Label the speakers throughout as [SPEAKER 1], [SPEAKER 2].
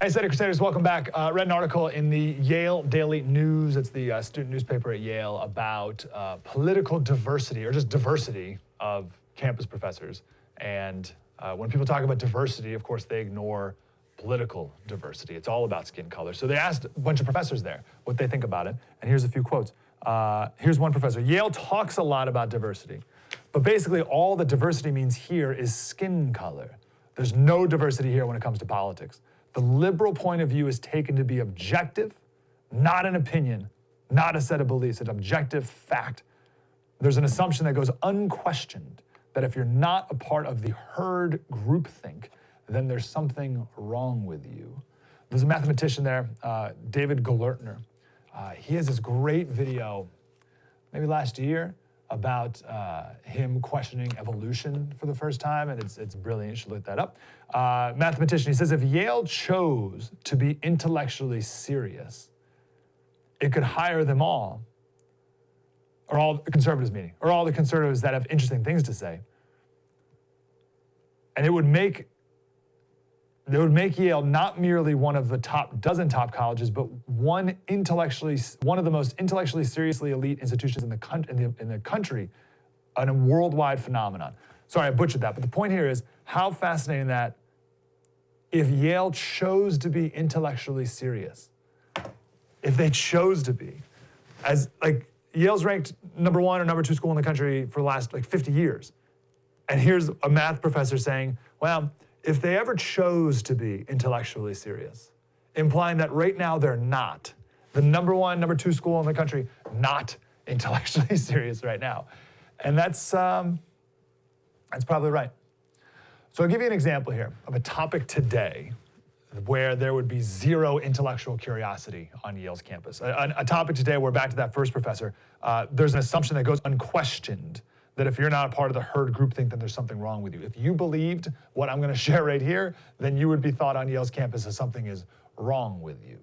[SPEAKER 1] Hey, Slater Crusaders, welcome back. Read an article in the Yale Daily News, it's the student newspaper at Yale, about political diversity, or just diversity of campus professors. And when people talk about diversity, of course, they ignore political diversity. It's all about skin color. So they asked a bunch of professors there what they think about it. And here's a few quotes. Here's one professor. Yale talks a lot about diversity, but basically all that diversity means here is skin color. There's no diversity here when it comes to politics. The liberal point of view is taken to be objective, not an opinion, not a set of beliefs, an objective fact. There's an assumption that goes unquestioned that if you're not a part of the herd groupthink, then there's something wrong with you. There's a mathematician there, David Galertner. He has this great video, maybe last year, about him questioning evolution for the first time, and it's brilliant. You should look that up. Mathematician, he says, if Yale chose to be intellectually serious, it could hire them all, or all the conservatives meaning, or all the conservatives that have interesting things to say, and it would make Yale not merely one of the top dozen top colleges, but one of the most intellectually seriously elite institutions in the country, and a worldwide phenomenon. Sorry, I butchered that, but the point here is how fascinating that if Yale chose to be intellectually serious, if they chose to be, as like Yale's ranked number 1 or number 2 school in the country for the last 50 years, and here's a math professor saying, well, if they ever chose to be intellectually serious, implying that right now they're not, the number 1, number 2 school in the country, not intellectually serious right now. And that's probably right. So I'll give you an example here of a topic today where there would be zero intellectual curiosity on Yale's campus. A topic today where, back to that first professor, there's an assumption that goes unquestioned that if you're not a part of the herd groupthink, then there's something wrong with you. If you believed what I'm going to share right here, then you would be thought on Yale's campus as something is wrong with you.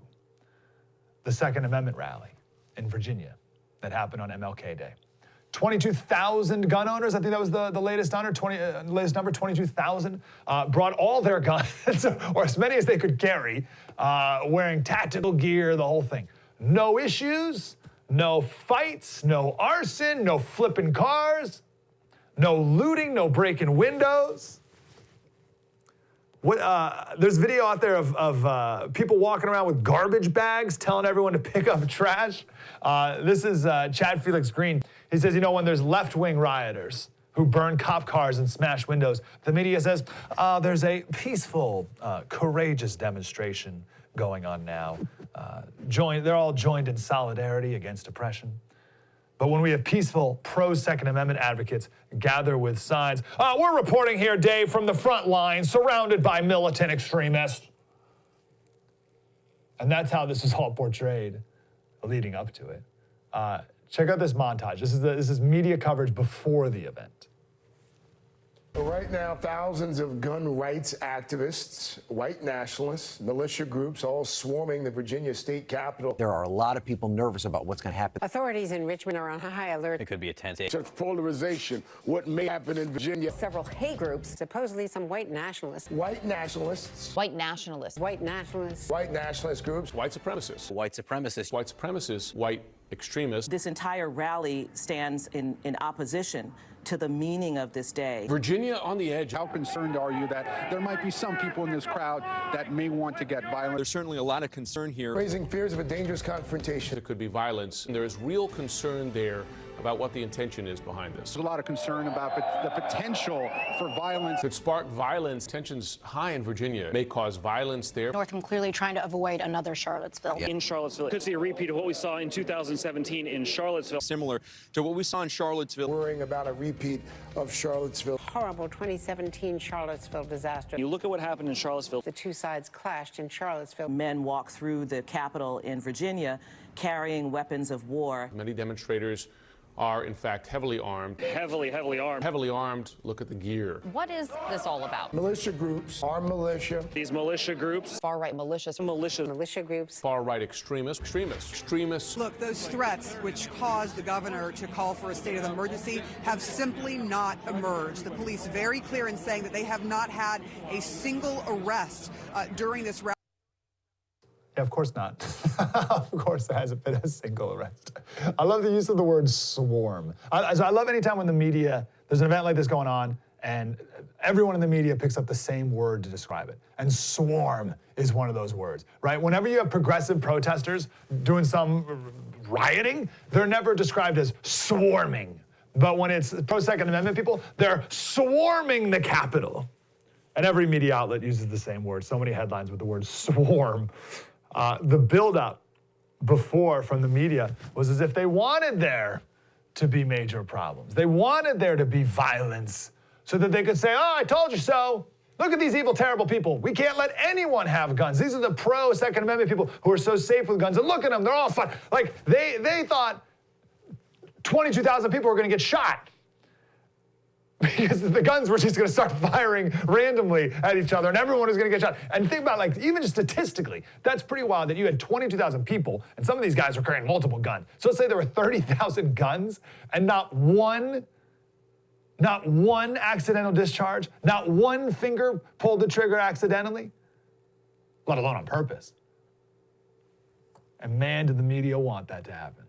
[SPEAKER 1] The Second Amendment rally in Virginia that happened on MLK Day. 22,000 gun owners, I think that was the latest number, 22,000, brought all their guns, or as many as they could carry, wearing tactical gear, the whole thing. No issues, no fights, no arson, no flipping cars, no looting, no breaking windows. There's video out there of people walking around with garbage bags telling everyone to pick up trash. This is Chad Felix Green. He says, when there's left-wing rioters who burn cop cars and smash windows, the media says, there's a peaceful, courageous demonstration going on now. They're all joined in solidarity against oppression. But when we have peaceful pro-Second Amendment advocates gather with signs, we're reporting here, Dave, from the front line, surrounded by militant extremists. And that's how this is all portrayed leading up to it. Check out this montage. This is media coverage before the event.
[SPEAKER 2] Right now, thousands of gun rights activists, white nationalists, militia groups, all swarming the Virginia state capitol.
[SPEAKER 3] There are a lot of people nervous about what's going to happen.
[SPEAKER 4] Authorities in Richmond are on high alert.
[SPEAKER 5] It could be a tense day.
[SPEAKER 2] Such polarization, what may happen in Virginia.
[SPEAKER 4] Several hate groups, supposedly some white nationalists.
[SPEAKER 2] White nationalists.
[SPEAKER 6] White nationalists.
[SPEAKER 4] White nationalists.
[SPEAKER 2] White nationalist groups.
[SPEAKER 7] White supremacists.
[SPEAKER 5] White supremacists.
[SPEAKER 7] White supremacists. White extremists.
[SPEAKER 8] This entire rally stands in opposition to the meaning of this day.
[SPEAKER 7] Virginia on the edge.
[SPEAKER 9] How concerned are you that there might be some people in this crowd that may want to get violent?
[SPEAKER 10] There's certainly a lot of concern here.
[SPEAKER 2] Raising fears of a dangerous confrontation.
[SPEAKER 7] There could be violence, and there is real concern there about what the intention is behind this.
[SPEAKER 9] There's a lot of concern about the potential for violence.
[SPEAKER 7] Could spark violence. Tensions high in Virginia may cause violence there.
[SPEAKER 6] Northam clearly trying to avoid another Charlottesville.
[SPEAKER 11] In Charlottesville. Could see a repeat of what we saw in 2017 in Charlottesville.
[SPEAKER 10] Similar to what we saw in Charlottesville.
[SPEAKER 2] Worrying about a repeat of Charlottesville.
[SPEAKER 4] Horrible 2017 Charlottesville disaster.
[SPEAKER 11] You look at what happened in Charlottesville.
[SPEAKER 4] The two sides clashed in Charlottesville.
[SPEAKER 8] Men walk through the Capitol in Virginia carrying weapons of war.
[SPEAKER 7] Many demonstrators are, in fact, heavily armed.
[SPEAKER 11] Heavily armed.
[SPEAKER 7] Heavily armed. Look at the gear.
[SPEAKER 6] What is this all about?
[SPEAKER 2] Militia groups, armed militia.
[SPEAKER 11] These militia groups.
[SPEAKER 6] Far-right militias.
[SPEAKER 4] Militia groups.
[SPEAKER 7] Far-right extremists.
[SPEAKER 12] Look, those threats which caused the governor to call for a state of emergency have simply not emerged. The police very clear in saying that they have not had a single arrest during this rally.
[SPEAKER 1] Yeah, of course not. Of course, there hasn't been a single arrest. I love the use of the word swarm. I love any time when the media, there's an event like this going on, and everyone in the media picks up the same word to describe it. And swarm is one of those words, right? Whenever you have progressive protesters doing some rioting, they're never described as swarming. But when it's pro-Second Amendment people, they're swarming the Capitol. And every media outlet uses the same word. So many headlines with the word swarm. The buildup before from the media was as if they wanted there to be major problems. They wanted there to be violence so that they could say, oh, I told you so. Look at these evil, terrible people. We can't let anyone have guns. These are the pro-Second Amendment people who are so safe with guns. And look at them, they're all fine. Like, they thought 22,000 people were going to get shot because the guns were just going to start firing randomly at each other and everyone was going to get shot. And think about, like, even just statistically, that's pretty wild that you had 22,000 people and some of these guys were carrying multiple guns. So let's say there were 30,000 guns and not one accidental discharge, not one finger pulled the trigger accidentally, let alone on purpose. And man, did the media want that to happen.